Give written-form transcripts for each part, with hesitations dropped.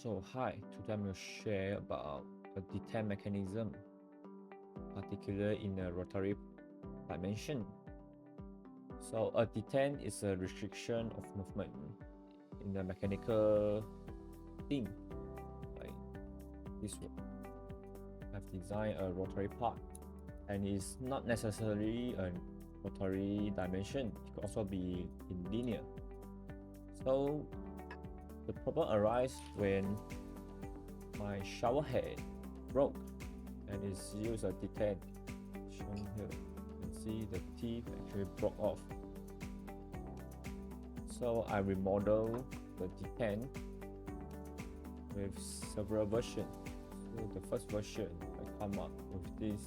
So hi, today I'm going to share about a detent mechanism, particularly in the rotary dimension. So a detent is a restriction of movement in the mechanical theme. Like this one, I've designed a rotary part, and it's not necessarily a rotary dimension. It could also be in linear. So the problem arises when my shower head broke and it's used a detent. Shown here, you can see the teeth actually broke off. So I remodel the detent with several versions. So the first version, I come up with this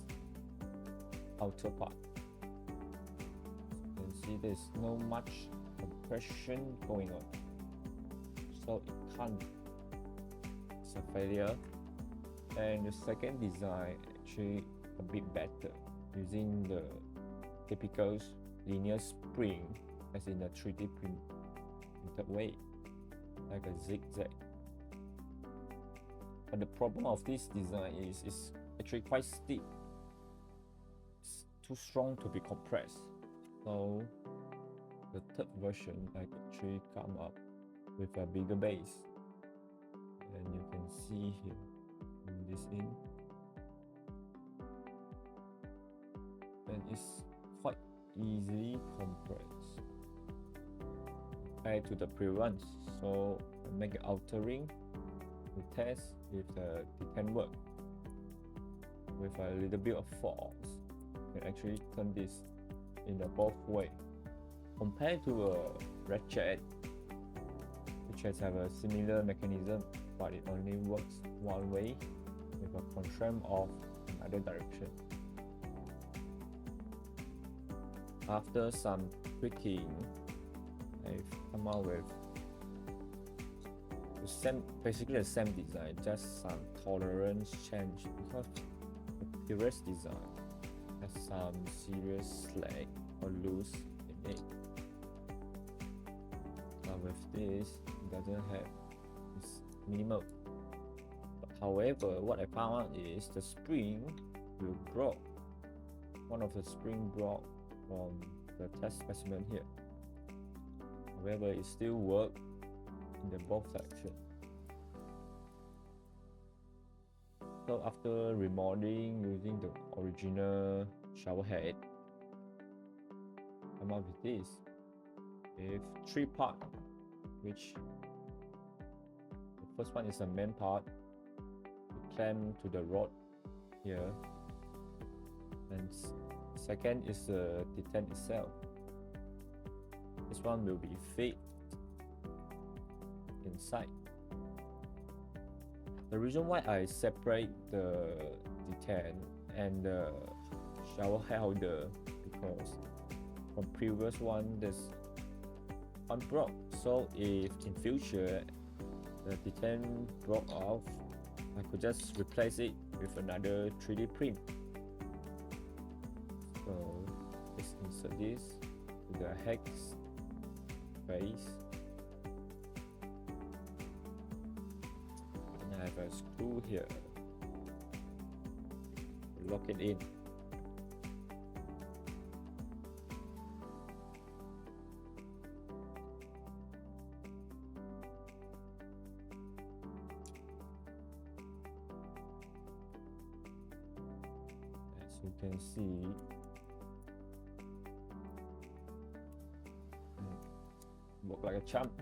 outer part. You can see there's no much compression going on, so it can't. It's a failure. And the second design actually a bit better, using the typical linear spring as in a 3D printed way, like a zigzag. But the problem of this design is it's actually quite steep. It's too strong to be compressed. So the third version I actually come up with a bigger base, and you can see here in this in, and it's quite easily compressed compared to the previous. So I make an altering to test if the detent work. With a little bit of force, you can actually turn this in the both way, compared to a ratchet, which has have a similar mechanism, but it only works one way with a constraint of another direction. After some tweaking, I've come out with basically the same design, just some tolerance change, because the previous design has some serious slack or loose in it. But with this, it doesn't have, it's minimal. But however, what I found out is the spring will broke. One of the spring broke from the test specimen here. However, it still works in the both section. So after remodeling using the original shower head, come up with this with three parts, which the first one is the main part, you clamp to the rod here, and second is the detent itself. This one will be fit inside. The reason why I separate the detent and the shower head holder, because from previous one there's one broke. So if in future the detent broke off, I could just replace it with another 3D print. So let's insert this to the hex base. And I have a screw here to lock it in. As you can see, work like a champ.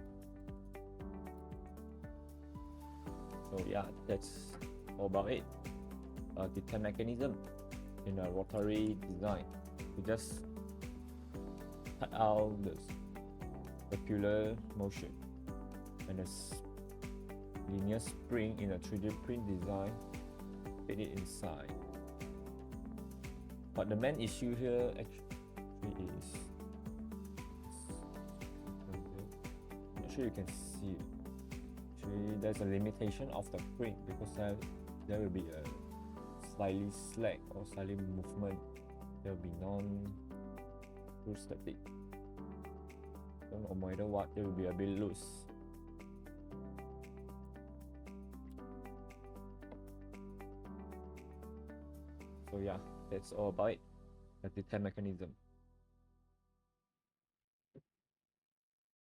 So yeah, that's all about it. Detent mechanism in a rotary design. We just cut out the circular motion and a linear spring in a 3D print design, fit it inside. But the main issue here actually is, I'm not sure you can see it. Actually, there's a limitation of the print, because there will be a slightly slack or slightly movement. There will be non-true static. So no matter what, it will be a bit loose. So yeah, that's all about it, the detent mechanism.